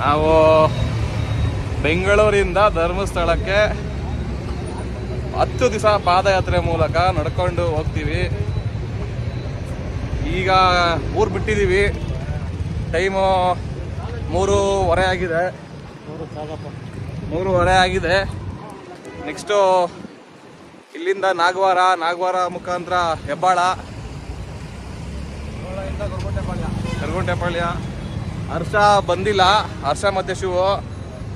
ನಾವು ಬೆಂಗಳೂರಿಂದ ಧರ್ಮಸ್ಥಳಕ್ಕೆ 10 ದಿವಸ ಪಾದಯಾತ್ರೆ ಮೂಲಕ ನಡ್ಕೊಂಡು ಹೋಗ್ತೀವಿ. ಈಗ ಊರು ಬಿಟ್ಟಿದ್ದೀವಿ. ಟೈಮು 3:30 ಆಗಿದೆ. 3:30 ಆಗಿದೆ. ನೆಕ್ಸ್ಟು ಇಲ್ಲಿಂದ ನಾಗವಾರ ಮುಖಾಂತರ ಹೆಬ್ಬಾಳ, ಗರ್ಗುಂಟೆಪಾಳ್ಯ. ಹರ್ಷ ಬಂದಿಲ್ಲ. ಹರ್ಷ ಮತ್ತು ಶಿವು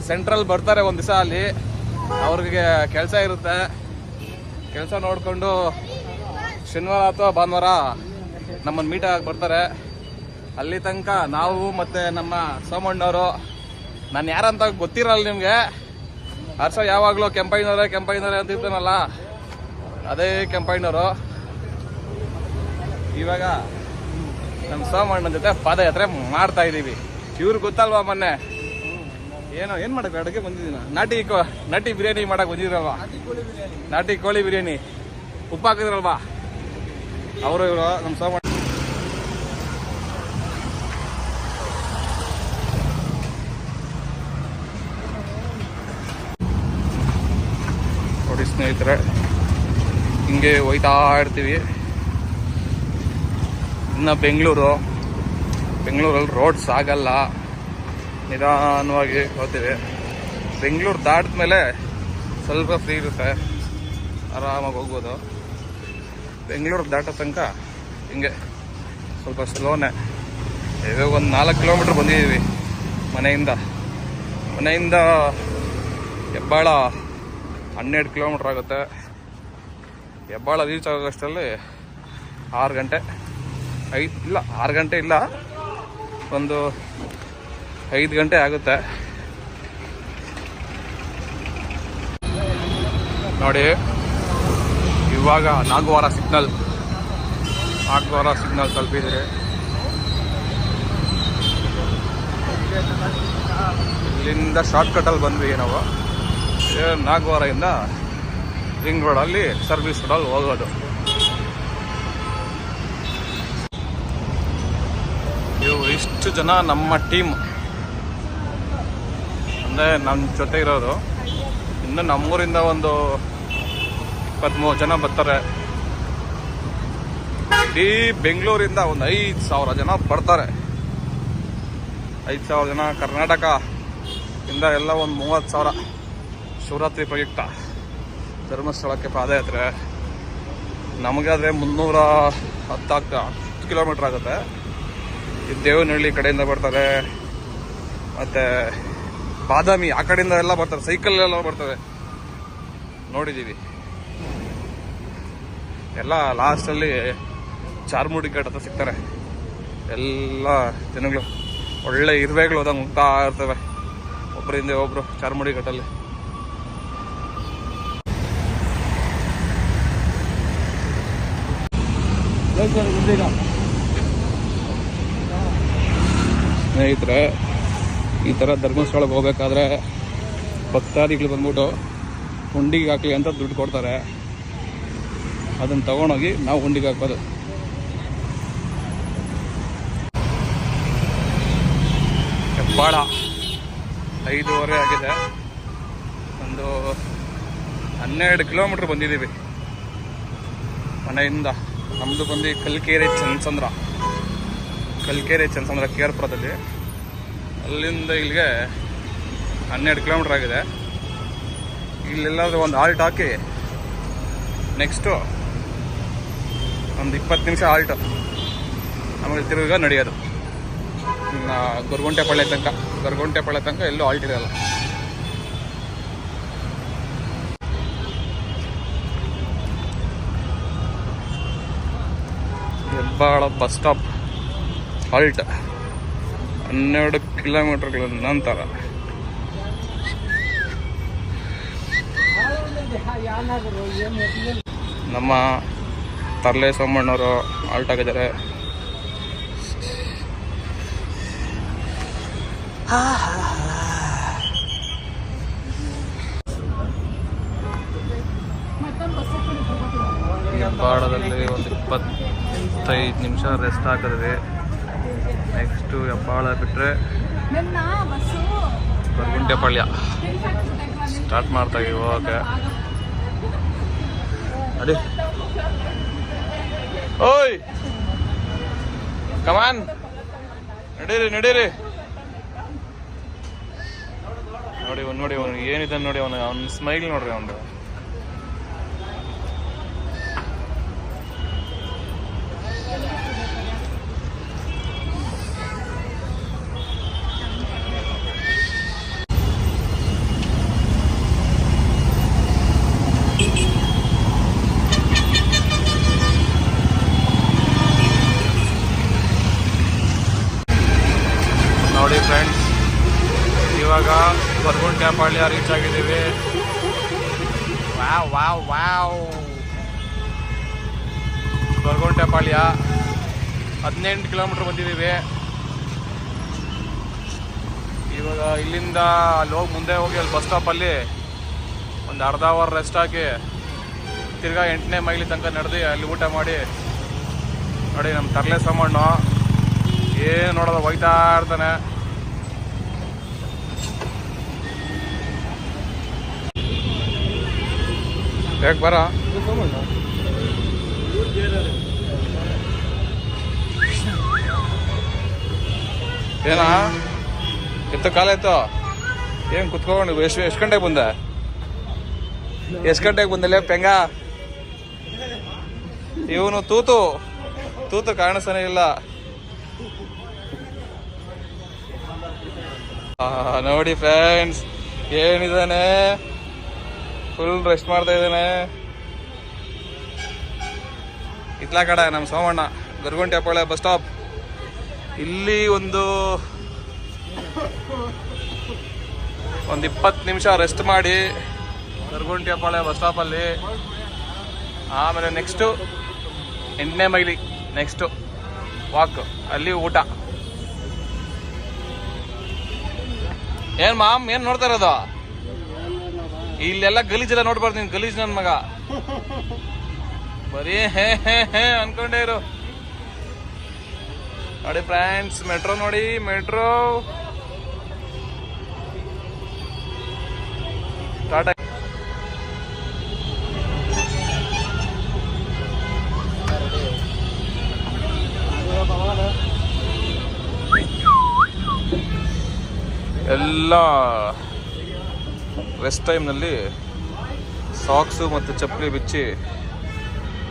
ಸೆಂಟ್ರಲ್ ಬರ್ತಾರೆ ಒಂದು ದಿವಸ. ಅಲ್ಲಿ ಅವ್ರಿಗೆ ಕೆಲಸ ಇರುತ್ತೆ. ಕೆಲಸ ನೋಡಿಕೊಂಡು ಶನಿವಾರ ಅಥವಾ ಭಾನುವಾರ ನಮ್ಮನ್ನು ಮೀಟ್ ಆಗಿ ಬರ್ತಾರೆ. ಅಲ್ಲಿ ತನಕ ನಾವು ಮತ್ತು ನಮ್ಮ ಸೋಮಣ್ಣವರು, ನಾನು ಯಾರಂತ ಗೊತ್ತಿರಲ್ಲ ನಿಮಗೆ. ಹರ್ಷ ಯಾವಾಗಲೂ ಕೆಂಪೈನವರೇ ಅಂತ ಇರ್ತಾನಲ್ಲ, ಅದೇ ಕೆಂಪೈನವರು. ಇವಾಗ ನಮ್ಮ ಸೋಮಣ್ಣನ ಜೊತೆ ಪಾದಯಾತ್ರೆ ಮಾಡ್ತಾ ಇದ್ದೀವಿ. ಇವ್ರಿಗೆ ಗೊತ್ತಲ್ವಾ, ಮೊನ್ನೆ ಏನು ಮಾಡಕ್ಕೆ ಅಡುಗೆ ಬಂದಿದ್ದೀನ, ನಾಟಿ ಬಿರಿಯಾನಿ ಮಾಡಕ್ಕೆ ಬಂದಿದ್ರಲ್ವಾ, ನಾಟಿ ಕೋಳಿ ಬಿರಿಯಾನಿ ಉಪ್ಪು ಹಾಕಿದ್ರಲ್ವಾ ಅವರು ಇವರು ನಮ್ಮ ಸೋಮಣ್ಣ. ನೋಡಿ ಸ್ನೇಹಿತರೆ, ಹಿಂಗೆ ಹೋಯ್ತಾ ಇರ್ತೀವಿ. ಇನ್ನು ಬೆಂಗಳೂರಲ್ಲಿ ರೋಡ್ಸ್ ಆಗಲ್ಲ, ನಿಧಾನವಾಗಿ ಹೋಗ್ತೀವಿ. ಬೆಂಗಳೂರು ದಾಟಿದ ಮೇಲೆ ಸ್ವಲ್ಪ ಫ್ರೀ ಇರುತ್ತೆ, ಆರಾಮಾಗಿ ಹೋಗ್ಬೋದು. ಬೆಂಗಳೂರು ದಾಟೋ ತನಕ ಹಿಂಗೆ ಸ್ವಲ್ಪ ಸ್ಲೋನೇ. ಇವಾಗ ಒಂದು 4 ಕಿಲೋಮೀಟ್ರ್ ಬಂದಿದ್ದೀವಿ ಮನೆಯಿಂದ ಹೆಬ್ಬಾಳ 12 ಕಿಲೋಮೀಟ್ರ್ ಆಗುತ್ತೆ. ಹೆಬ್ಬಾಳ ರೀಚ್ ಆಗೋಷ್ಟರಲ್ಲಿ 6 ಗಂಟೆ ಇಲ್ಲ 6 ಗಂಟೆ ಇಲ್ಲ, ಒಂದು 5 ಗಂಟೆ ಆಗುತ್ತೆ. ನೋಡಿ, ಇವಾಗ ನಾಗವಾರ ಸಿಗ್ನಲ್ ತಲುಪಿದ್ರೆ. ಇಲ್ಲಿಂದ ಶಾರ್ಟ್ಕಟ್ಟಲ್ಲಿ ಬಂದ್ವಿ ನಾವು. ನಾಗವಾರದಿಂದ ರಿಂಗ್ ರೋಡಲ್ಲಿ ಸರ್ವಿಸ್ ರೋಡಲ್ಲಿ ಹೋಗೋದು. ಇಷ್ಟು ಜನ ನಮ್ಮ ಟೀಮ್, ಅಂದರೆ ನಮ್ಮ ಜೊತೆ ಇರೋರು. ಇನ್ನು ನಮ್ಮೂರಿಂದ ಒಂದು 23 ಜನ ಬರ್ತಾರೆ. ಇಡೀ ಬೆಂಗಳೂರಿಂದ ಒಂದು 5,000 ಜನ ಬರ್ತಾರೆ. 5,000 ಜನ. ಕರ್ನಾಟಕ ಇಂದ ಎಲ್ಲ ಒಂದು 30,000. ಶಿವರಾತ್ರಿ ಪ್ರಯುಕ್ತ ಧರ್ಮಸ್ಥಳಕ್ಕೆ ಪಾದಯಾತ್ರೆ. ನಮಗಾದರೆ 310 ಕಿಲೋಮೀಟ್ರ್ ಆಗುತ್ತೆ. ಈ ದೇವನಹಳ್ಳಿ ಕಡೆಯಿಂದ ಬರ್ತಾರೆ, ಮತ್ತು ಬಾದಾಮಿ ಆ ಕಡೆಯಿಂದ ಎಲ್ಲ ಬರ್ತಾರೆ, ಸೈಕಲ್ ಬರ್ತಾರೆ, ನೋಡಿದ್ದೀವಿ. ಎಲ್ಲ ಲಾಸ್ಟಲ್ಲಿ ಚಾರ್ಮುಡಿ ಘಾಟ್ ಹತ್ರ ಸಿಗ್ತಾರೆ. ಎಲ್ಲ ಜನಗಳು ಒಳ್ಳೆ ಇರುವೆಗಳು ಹೋದಂಗೆ ಹೋಗ್ತಾ ಇರ್ತವೆ, ಒಬ್ಬರಿಂದ ಒಬ್ಬರು ಚಾರ್ಮುಡಿ ಘಾಟಲ್ಲಿ. ಸ್ನೇಹಿತರೆ, ಈ ಥರ ಧರ್ಮಸ್ಥಳಕ್ಕೆ ಹೋಗ್ಬೇಕಾದ್ರೆ ಭಕ್ತಾದಿಗಳು ಬಂದ್ಬಿಟ್ಟು ಹುಂಡಿಗೆ ಹಾಕಲಿ ಅಂತ ದುಡ್ಡು ಕೊಡ್ತಾರೆ. ಅದನ್ನು ತಗೊಂಡೋಗಿ ನಾವು ಹುಂಡಿಗೆ ಹಾಕೋದು. ಹೆಬ್ಬಾಳ 5:30 ಆಗಿದೆ. ಒಂದು 12 ಕಿಲೋಮೀಟ್ರ್ ಬಂದಿದ್ದೀವಿ ಮನೆಯಿಂದ. ನಮ್ಮದು ಬಂದು ಕಲ್ಕೆರೆ ಚನ್ನಸಂದ್ರ ಕೇರ್ಪುರದಲ್ಲಿ. ಅಲ್ಲಿಂದ ಇಲ್ಲಿಗೆ 12 ಕಿಲೋಮೀಟ್ರ್ ಆಗಿದೆ. ಇಲ್ಲೆಲ್ಲಾದ್ರೂ ಒಂದು ಆಲ್ಟ್ ಹಾಕಿ ನೆಕ್ಸ್ಟು ಒಂದು 20 ನಿಮಿಷ ಆಲ್ಟ್, ಆಮೇಲೆ ತಿರುಗ ನಡೆಯೋದು ಗರ್ಗುಂಟೆಪಾಳ್ಯ ತನಕ ಎಲ್ಲೂ ಆಲ್ಟ್ ಇರಲ್ಲ. ಹೆಬ್ಬಾಳ ಬಸ್ ಸ್ಟಾಪ್ ಆಲ್ಟ್ 12 ಕಿಲೋಮೀಟರ್ಗಳ ನಂತರ. ನಮ್ಮ ತರ್ಲೆ ಸೋಮಣ್ಣವರು ಆಲ್ಟ್ ಆಗಿದ್ದಾರೆ. ಹೆಬ್ಬಾಳದಲ್ಲಿ ಒಂದು 25 ನಿಮಿಷ ರೆಸ್ಟ್ ಹಾಕಿದ್ವಿ. ನೆಕ್ಸ್ಟು ಹೆಬ್ಬಾಳ ಬಿಟ್ಟರೆ ಗೊರಗುಂಟೆಪಾಳ್ಯ ಸ್ಟಾರ್ಟ್ ಮಾಡ್ತಾ ಇವಾಗ ಅಡಿ ಓಯ್ ಕಮಾನ್ ನಡೀರಿ ನಡೀರಿ ನೋಡಿ ನೋಡಿ ಅವನು ಏನಿದೆ ನೋಡಿ ಅವನ ಸ್ಮೈಲ್ ನೋಡ್ರಿ ಅವನು ನೋಡಿ ಫ್ರೆಂಡ್ಸ್ ಇವಾಗ ಗೊರಗುಂಟೆಪಾಳ್ಯ ರೀಚ್ ಆಗಿದ್ದೀವಿ. Wow wow wow Goraguntepalya 18 kilometre ಬಂದಿದ್ದೀವಿ. ಇವಾಗ ಇಲ್ಲಿಂದ ಅಲ್ಲಿ ಹೋಗಿ ಮುಂದೆ ಹೋಗಿ ಅಲ್ಲಿ ಬಸ್ ಸ್ಟಾಪಲ್ಲಿ ಒಂದು ಅರ್ಧ ಅವರ್ ರೆಸ್ಟ್ ಹಾಕಿ ತಿರ್ಗಾ 8ನೇ ಮೈಲಿ ತನಕ ನಡೆದು ಅಲ್ಲಿ ಊಟ ಮಾಡಿ ನೋಡಿ ನಮ್ಮ ತರಲೆ ಸಾಮಾನು ಏನು ನೋಡೋದು ಹೋಯ್ತಾ ಇರ್ತಾನೆ. ಯಾಕೆ ಬರ ಏನಾ ಎತ್ತ ಕಾಲ ಎತ್ತು ಏನ್ ಕುತ್ಕೊಂಡು ಎಷ್ಟು ಗಂಟೆಗೆ ಬಂದೆ ಎಷ್ಟು ಗಂಟೆಗೆ ಬಂದಲ್ಲ ಪೆಂಗ ಇವನು ತೂತು ಕಾಣಿಸ್ತಾನೆ ಇಲ್ಲ. ನೋಡಿ ಫ್ರೆಂಡ್ಸ್ ಏನಿದಾನೆ ಫುಲ್ ರೆಸ್ಟ್ ಮಾಡ್ತಾ ಇದ್ದಾನೆ. ಇತ್ಲಾ ಕಡೆ ನಮ್ಮ ಸೋಮಣ್ಣ ಗೊರಗುಂಟೆಪಾಳ್ಯ ಬಸ್ ಸ್ಟಾಪ್. ಇಲ್ಲಿ ಒಂದು 20 ನಿಮಿಷ ರೆಸ್ಟ್ ಮಾಡಿ ಗೊರಗುಂಟೆಪಾಳ್ಯ ಬಸ್ ಸ್ಟಾಪಲ್ಲಿ ಆಮೇಲೆ ನೆಕ್ಸ್ಟು 8ನೇ ಮೈಲಿ ನೆಕ್ಸ್ಟು ವಾಕ್ ಅಲ್ಲಿ ಊಟ. ಏನ್ ಮಾಮ್ ಏನ್ ನೋಡ್ತಾ ಇರೋದು? ಇಲ್ಲೆಲ್ಲ ಗಲೀಜೆಲ್ಲ ನೋಡ್ಬಾರ್ದು ನೀನು, ಗಲೀಜ್ ನನ್ನ ಮಗ. ಬರೀ ಹೇ ಹೇ ಹೇ ಅನ್ಕೊಂಡೇ ಇರು. ನೋಡಿ ಫ್ರೆಂಡ್ಸ್ ಮೆಟ್ರೋ ನೋಡಿ ಮೆಟ್ರೋ ಟಾಟಾ. ಎಲ್ಲ ರೆಸ್ಟ್ ಟೈಮ್ನಲ್ಲಿ ಸಾಕ್ಸು ಮತ್ತು ಚಪ್ಪಲಿ ಬಿಚ್ಚಿ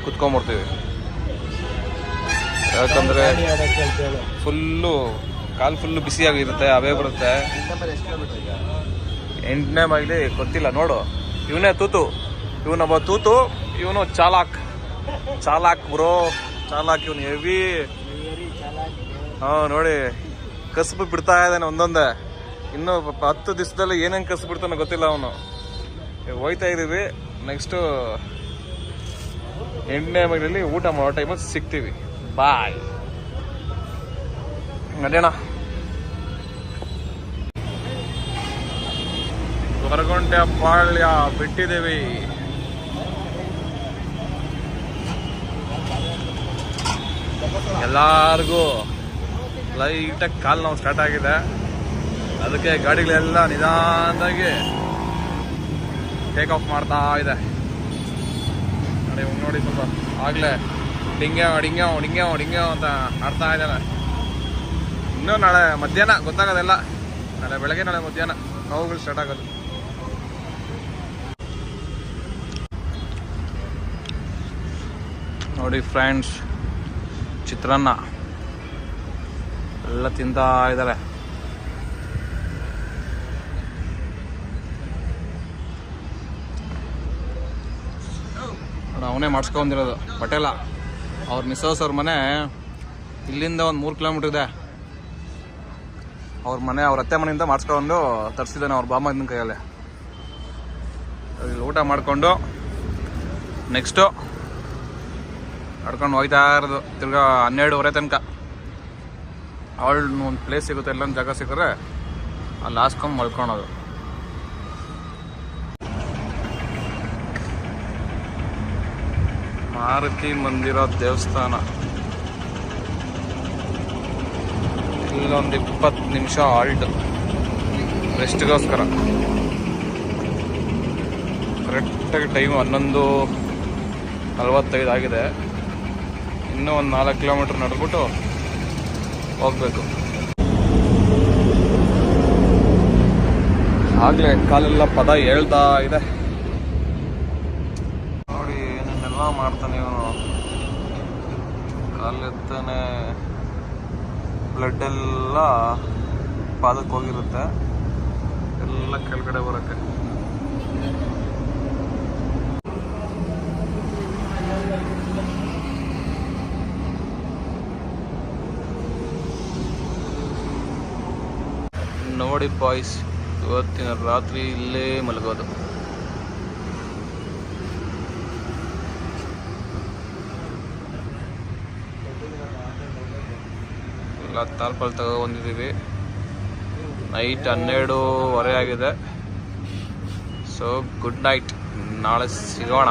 ಕುತ್ಕೊಂಡ್ಬಿಡ್ತೀವಿ. ಯಾಕಂದರೆ ಕಾಲು ಫುಲ್ಲು ಬಿಸಿಯಾಗಿರುತ್ತೆ, ಅವೇ ಬರುತ್ತೆ. 8ನೇ ಮೈಲಿ ಗೊತ್ತಿಲ್ಲ ನೋಡು. ಇವನೇ ತೂತು, ಇವನೊಬ್ಬ ತೂತು, ಇವನು ಚಾಲಾಕ್ ಬ್ರೋ ಚಾಲಾಕ್. ಇವನು ಹೆವಿ. ನೋಡಿ ಕಸಬು ಬಿಡ್ತಾ ಇದ್ದಾನೆ ಒಂದೊಂದೇ. ಇನ್ನು 10 ದಿವಸದಲ್ಲಿ ಏನೇನು ಕಸು ಬಿಡ್ತಾನೋ ಗೊತ್ತಿಲ್ಲ ಅವನು. ಹೋಯ್ತಾ ಇದೀವಿ. ನೆಕ್ಸ್ಟು 8ನೇ ಮೈಲಲ್ಲಿ ಊಟ ಮಾಡೋ ಟೈಮಲ್ಲಿ ಸಿಗ್ತೀವಿ. ಬಾಯ್ ನಡೆಯೋಣ. ಗೊರಗುಂಟೆಪಾಳ್ಯ ಬಿಟ್ಟಿದ್ದೀವಿ. ಎಲ್ಲಾರ್ಗೂ ಲೈಟಾಗಿ ಕಾಲು ನೋವು ಸ್ಟಾರ್ಟ್ ಆಗಿದೆ. ಅದಕ್ಕೆ ಗಾಡಿಗಳೆಲ್ಲ ನಿಧಾನವಾಗಿ ಟೇಕ್ ಆಫ್ ಮಾಡ್ತಾ ಇದೆ. ನೋಡಿ ಸ್ವಲ್ಪ ಆಗ್ಲೇ ಡಿಂಗ್ಯಾವ್ ಅಂತ ಆಡ್ತಾ ಇದ್ದಾನೆ. ಇನ್ನೂ ನಾಳೆ ಮಧ್ಯಾಹ್ನ ಗೊತ್ತಾಗೋದಿಲ್ಲ. ನಾಳೆ ಬೆಳಗ್ಗೆ ನಾಳೆ ಮಧ್ಯಾಹ್ನ ನೋವುಗಳು ಸ್ಟಾರ್ಟ್ ಆಗೋದು. ನೋಡಿ ಫ್ರೆಂಡ್ಸ್ ಚಿತ್ರಾನ್ನ ಎಲ್ಲ ತಿಂತಾ ಇದ್ದಾರೆ. ಅವನೇ ಮಾಡಿಸ್ಕೊಂಡಿರೋದು ಪಟೇಲ. ಅವ್ರ ಮಿಸ್ಸಸ್ ಅವ್ರ ಮನೆ ಇಲ್ಲಿಂದ ಒಂದು 3 ಕಿಲೋಮೀಟರ್ ಇದೆ. ಅವ್ರ ಮನೆ ಅವ್ರ ಅತ್ತೆ ಮನೆಯಿಂದ ಮಾಡಿಸ್ಕೊಂಡು ತರಿಸಿದ್ದಾನೆ ಅವ್ರ ಬಾಮನ ಕೈಯಲ್ಲೇ. ಇಲ್ಲಿ ಊಟ ಮಾಡಿಕೊಂಡು ನೆಕ್ಸ್ಟು ನಡ್ಕೊಂಡು ಹೋಗ್ತಾ ಇರೋದು ತಿರ್ಗಾ 12:30 ತನಕ. ಅವಳು ಒಂದು ಪ್ಲೇಸ್ ಸಿಗುತ್ತೆ, ಎಲ್ಲೊಂದು ಜಾಗ ಸಿಕ್ಕರೆ ಅಲ್ಲಿ ಹಾಸ್ಕೊಂಡು ಮಲ್ಕೊಳೋದು. ಮಾರುತಿ ಮಂದಿರ ದೇವಸ್ಥಾನ ಇಲ್ಲೊಂದು 20 ನಿಮಿಷ ಹಾಲ್ಟ್ ರೆಸ್ಟ್ಗೋಸ್ಕರ. ಕರೆಕ್ಟಾಗಿ ಟೈಮ್ 11:45 ಆಗಿದೆ. ಇನ್ನೂ ಒಂದು 4 ಕಿಲೋಮೀಟ್ರ್ ನಡೆದ್ಬಿಟ್ಟು ಹೋಗ್ಬೇಕು. ಆಗಲೇ ಕಾಲೆಲ್ಲ ಪದ ಹೇಳ್ತಾ ಇದೆ. ನೋಡಿ ಏನೇನೆಲ್ಲ ಮಾಡ್ತಾನೆ ಇವನು. ಕಾಲೆತ್ತಾನೆ, ಬ್ಲಡ್ ಎಲ್ಲ ಪಾದಕ್ಕೆ ಹೋಗಿರುತ್ತೆ, ಎಲ್ಲ ಕೆಳಗಡೆ ಬರೋಕ್ಕೆ. ನೋಡಿ ಬಾಯ್ಸ್, ಇವತ್ತಿನ ರಾತ್ರಿ ಇಲ್ಲೇ ಮಲಗೋದು. ಎಲ್ಲ ತಾಲ್ಪಲ್ ತಗೊಬಂದಿದ್ದೀವಿ. ನೈಟ್ 12:30 ಆಗಿದೆ. ಸೊ ಗುಡ್ ನೈಟ್, ನಾಳೆ ಸಿಗೋಣ.